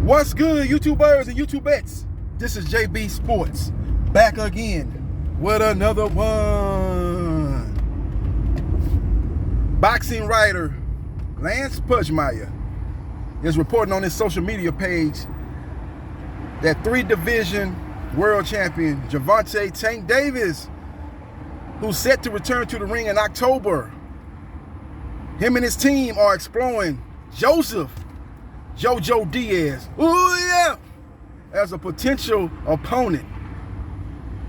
What's good, YouTubers and YouTubettes? This is JBsports, back again with another one. Boxing writer Lance Pudgemeyer is reporting on his social media page that 3-division world champion Gervonta Tank Davis, who's set to return to the ring in October, him and his team are exploring JoJo Diaz, as a potential opponent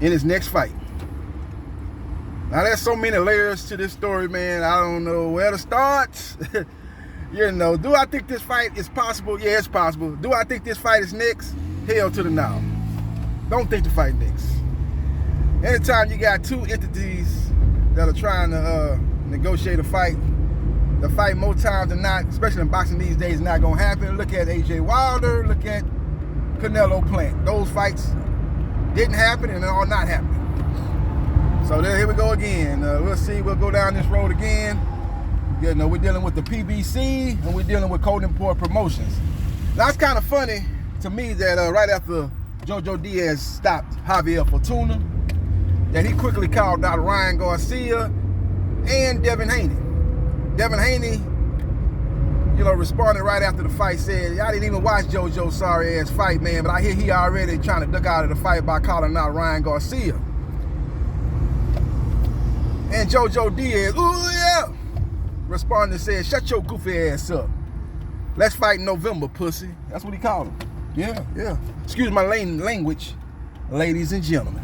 in his next fight. Now, there's so many layers to this story, man. I don't know where to start. Do I think this fight is possible? Yeah, it's possible. Do I think this fight is next? Hell to the no. Don't think the fight next. Anytime you got two entities that are trying to negotiate a fight, the fight more times than not, especially in boxing these days, is not going to happen. Look at AJ Wilder, look at Canelo Plant. Those fights didn't happen and are not happening. So here we go again. We'll see. We'll go down this road again. We're dealing with the PBC and we're dealing with Golden Boy Promotions. Now, it's kind of funny to me that right after JoJo Diaz stopped Javier Fortuna, that he quickly called out Ryan Garcia and Devin Haney. Devin Haney, responded right after the fight, said, I didn't even watch JoJo's sorry ass fight, man, but I hear he already trying to duck out of the fight by calling out Ryan Garcia. And JoJo Diaz, responded and said, shut your goofy ass up. Let's fight in November, pussy. That's what he called him. Yeah. Excuse my language, ladies and gentlemen.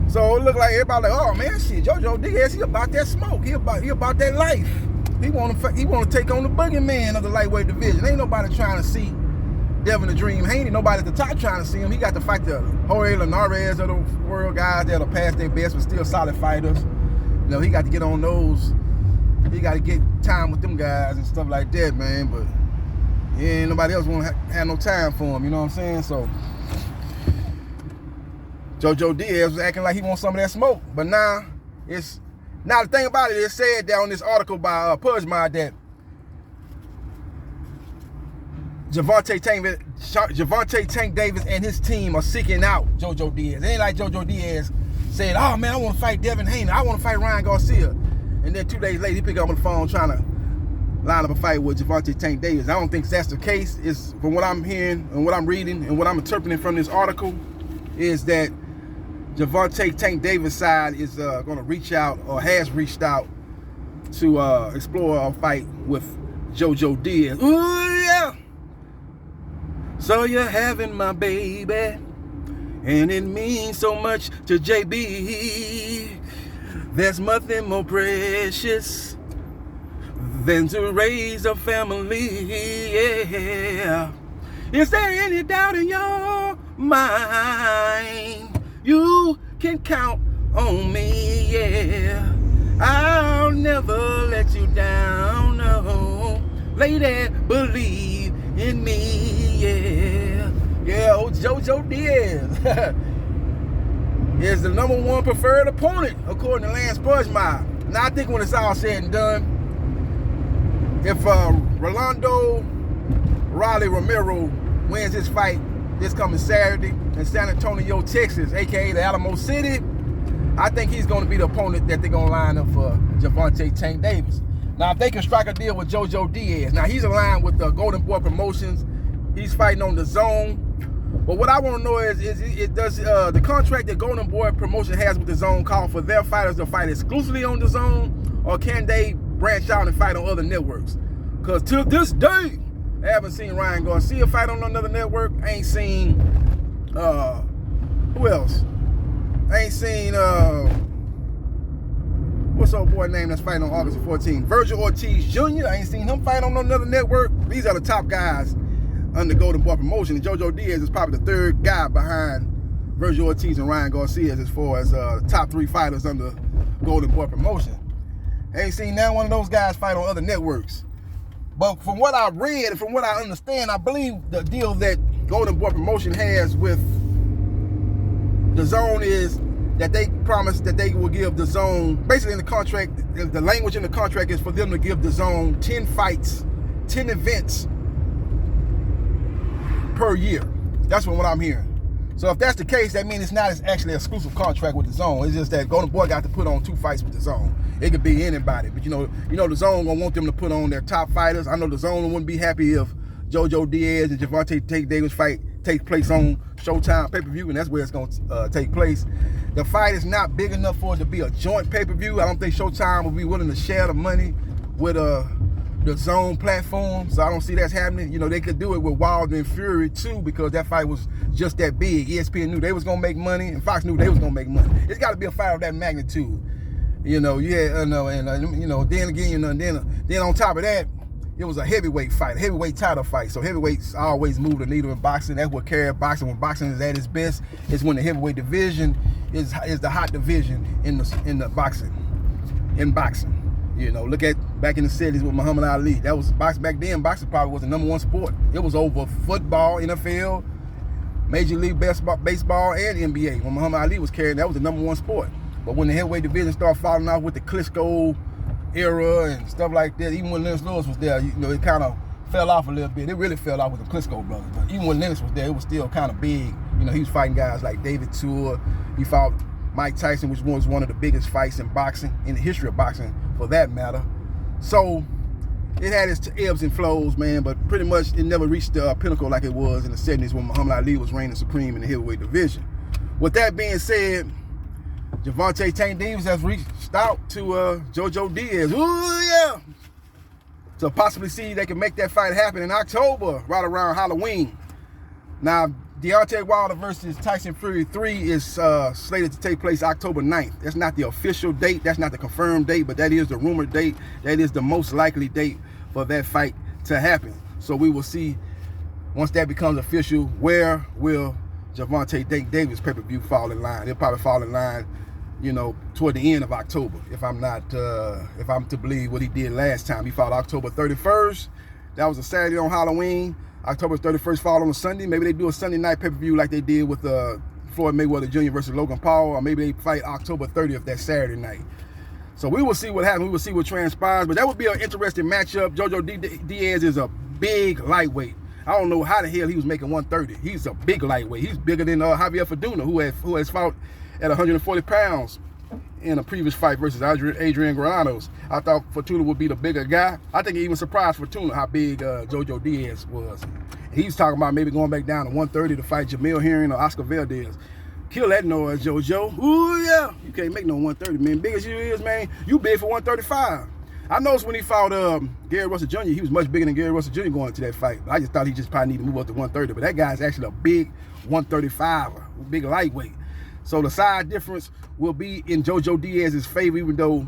So it looked like everybody like, oh man, shit, JoJo Diaz, he about that smoke. He about that life. He want to take on the boogeyman of the lightweight division. Ain't nobody trying to see Devin the Dream Haney. Nobody at the top trying to see him. He got to fight the Jorge Linares of the world, guys that'll pass their best but still solid fighters. He got to get on those. He got to get time with them guys and stuff like that, man. But ain't nobody else want to have no time for him. You know what I'm saying? So JoJo Diaz was acting like he wants some of that smoke, but now the thing about it is said that on this article by Pudgemeyer that Gervonta Tank Davis and his team are seeking out JoJo Diaz. It ain't like JoJo Diaz said, oh man, I want to fight Devin Haney, I want to fight Ryan Garcia, and then 2 days later he picked up on the phone trying to line up a fight with Gervonta Tank Davis. I don't think that's the case. It's from what I'm hearing and what I'm reading and what I'm interpreting from this article is that Gervonta Tank Davis' side is going to reach out or has reached out to explore a fight with JoJo Diaz. So you're having my baby, and it means so much to JB. There's nothing more precious than to raise a family. Yeah. Is there any doubt in your mind? You can count on me, yeah. I'll never let you down, no. Lady, believe in me, yeah. Yeah, old JoJo Diaz is the #1 preferred opponent, according to Lance Pudgemeyer. Now, I think when it's all said and done, if Rolando Raleigh Romero wins his fight this coming Saturday in San Antonio, Texas, aka the Alamo City, I think he's going to be the opponent that they're going to line up for Gervonta Tank Davis. Now, if they can strike a deal with JoJo Diaz, now he's aligned with the Golden Boy Promotions. He's fighting on the zone. But what I want to know is does the contract that Golden Boy Promotion has with the zone call for their fighters to fight exclusively on the zone, or can they branch out and fight on other networks? Because to this day, I haven't seen Ryan Garcia fight on another network. I ain't seen, who else? I ain't seen, what's old boy name that's fighting on August 14th? Virgil Ortiz Jr. I ain't seen him fight on another network. These are the top guys under Golden Boy Promotion. And JoJo Diaz is probably the third guy behind Virgil Ortiz and Ryan Garcia as far as top 3 fighters under Golden Boy Promotion. I ain't seen now one of those guys fight on other networks. But from what I read and from what I understand, I believe the deal that Golden Boy Promotion has with the zone is that they promised that they will give the zone, basically in the contract, the language in the contract is for them to give the zone 10 fights, 10 events per year. That's what I'm hearing. So if that's the case, that means it's not actually an exclusive contract with the Zone. It's just that Golden Boy got to put on 2 fights with the Zone. It could be anybody, but you know the Zone gonna want them to put on their top fighters. I know the Zone wouldn't be happy if JoJo Diaz and Gervonta Tank Davis fight takes place on Showtime pay-per-view, and that's where it's gonna take place. The fight is not big enough for it to be a joint pay-per-view. I don't think Showtime will be willing to share the money with the Zone platform, so I don't see that's happening. You know, they could do it with Wilder and Fury too, because that fight was just that big. ESPN knew they was gonna make money, and Fox knew they was gonna make money. It's got to be a fight of that magnitude. You know, then again, then on top of that, it was a heavyweight fight, a heavyweight title fight. So heavyweights always move the needle in boxing. That's what carries boxing. When boxing is at its best, is when the heavyweight division is the hot division in boxing. You know, look at back in the 70s with Muhammad Ali. That was boxing back then. Boxing probably was the #1 sport. It was over football, NFL, Major League Baseball, and NBA. When Muhammad Ali was carrying, that was the #1 sport. But when the heavyweight division started falling off with the Klitschko era and stuff like that, even when Lennox Lewis was there, you know, it kind of fell off a little bit. It really fell off with the Klitschko brothers. But even when Lennox was there, it was still kind of big. You know, he was fighting guys like David Tua. He fought Mike Tyson, which was one of the biggest fights in boxing, in the history of boxing, for that matter. So it had its ebbs and flows, man, but pretty much it never reached the pinnacle like it was in the 70s when Muhammad Ali was reigning supreme in the heavyweight division. With that being said, Gervonta Tank Davis has reached out to JoJo Diaz. Ooh, yeah! To possibly see if they can make that fight happen in October, right around Halloween. Now, Deontay Wilder versus Tyson Fury 3 is slated to take place October 9th. That's not the official date. That's not the confirmed date, but that is the rumored date. That is the most likely date for that fight to happen. So we will see, once that becomes official, where will Gervonta Tank Davis pay-per-view fall in line. It'll probably fall in line, you know, toward the end of October, if I'm to believe what he did last time. He fought October 31st. That was a Saturday on Halloween. October 31st fall on a Sunday. Maybe they do a Sunday night pay-per-view like they did with Floyd Mayweather Jr. versus Logan Paul, or maybe they fight October 30th, that Saturday night. So we will see what happens. We will see what transpires. But that would be an interesting matchup. JoJo Diaz is a big lightweight. I don't know how the hell he was making 130. He's a big lightweight. He's bigger than Javier Fortuna, who has fought at 140 pounds in a previous fight versus Adrian Granados. I thought Fortuna would be the bigger guy. I think it even surprised Fortuna how big JoJo Diaz was. He's talking about maybe going back down to 130 to fight Jamil Herring or Oscar Valdez. Kill that noise, JoJo. Ooh, yeah. You can't make no 130, man. Big as you is, man, you big for 135. I noticed when he fought Gary Russell Jr., he was much bigger than Gary Russell Jr. going into that fight. I just thought he just probably needed to move up to 130. But that guy's actually a big 135er, big lightweight. So the size difference will be in JoJo Diaz's favor, even though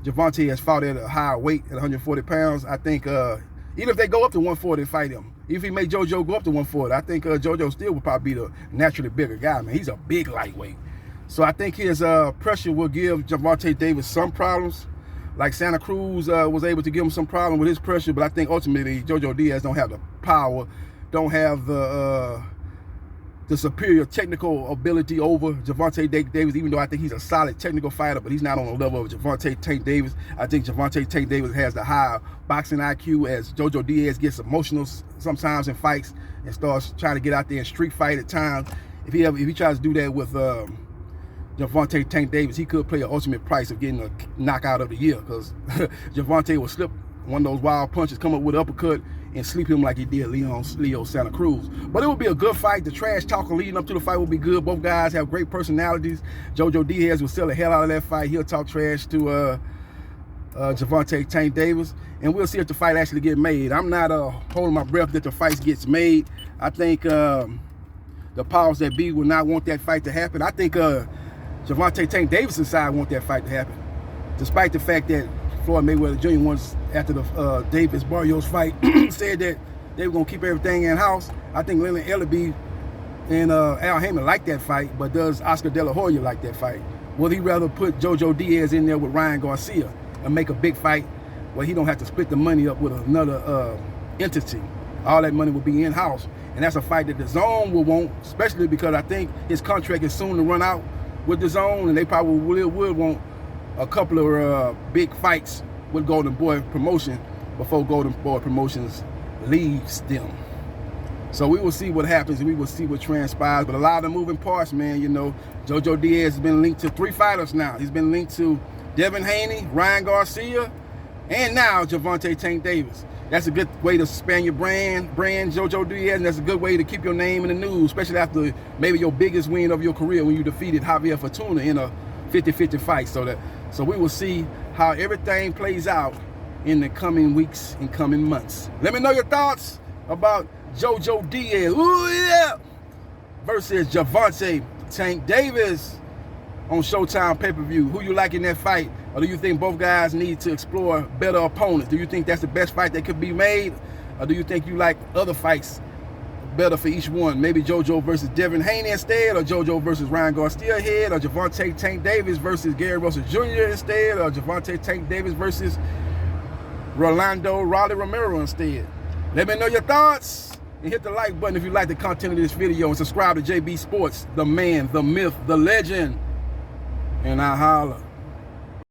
Gervonta has fought at a higher weight at 140 pounds. I think even if they go up to 140 and fight him, if he made JoJo go up to 140, I think JoJo still would probably be the naturally bigger guy, man. He's a big lightweight. So I think his pressure will give Gervonta Davis some problems. Like Santa Cruz was able to give him some problem with his pressure, but I think ultimately JoJo Diaz don't have the power, don't have the superior technical ability over Gervonta Davis, even though I think he's a solid technical fighter, but he's not on the level of Gervonta Tank Davis. I think Gervonta Tank Davis has the higher boxing IQ, as JoJo Diaz gets emotional sometimes in fights and starts trying to get out there and street fight at times. If he tries to do that with Gervonta Tank Davis, he could play an ultimate price of getting a knockout of the year, because Gervonta will slip one of those wild punches, come up with an uppercut, and sleep him like he did Leo Santa Cruz. But it will be a good fight. The trash talk leading up to the fight will be good. Both guys have great personalities. JoJo Diaz will sell the hell out of that fight. He'll talk trash to Gervonta Tank Davis, and we'll see if the fight actually get made. I'm not holding my breath that the fight gets made. I think the powers that be will not want that fight to happen. I think Gervonta Tank Davis' side want that fight to happen, despite the fact that Floyd Mayweather Jr. once, after the Davis Barrios fight, said that they were going to keep everything in-house. I think Leonard Ellerbe and Al Haymon like that fight, but does Oscar De La Hoya like that fight? Would he rather put JoJo Diaz in there with Ryan Garcia and make a big fight where he don't have to split the money up with another entity? All that money will be in-house, and that's a fight that the Zone will want, especially because I think his contract is soon to run out with the Zone, and they probably would want a couple of big fights with Golden Boy Promotion before Golden Boy Promotions leaves them. So we will see what happens, and we will see what transpires. But a lot of moving parts, man. You know, JoJo Diaz has been linked to 3 fighters now. He's been linked to Devin Haney, Ryan Garcia, and now Gervonta Tank Davis. That's a good way to expand your brand, JoJo Diaz, and that's a good way to keep your name in the news, especially after maybe your biggest win of your career when you defeated Javier Fortuna in a 50-50 fight. So we will see how everything plays out in the coming weeks and coming months. Let me know your thoughts about JoJo Diaz, versus Gervonta Tank Davis on Showtime pay-per-view. Who you like in that fight? Or do you think both guys need to explore better opponents? Do you think that's the best fight that could be made? Or do you think you like other fights better for each one? Maybe JoJo versus Devin Haney instead, or JoJo versus Ryan Garcia head, or Gervonta Tank Davis versus Gervonta Jr. instead, or Gervonta Tank Davis versus Rolando Raleigh Romero instead. Let me know your thoughts, and hit the like button if you like the content of this video, and subscribe to JB Sports, the man, the myth, the legend, and I holla.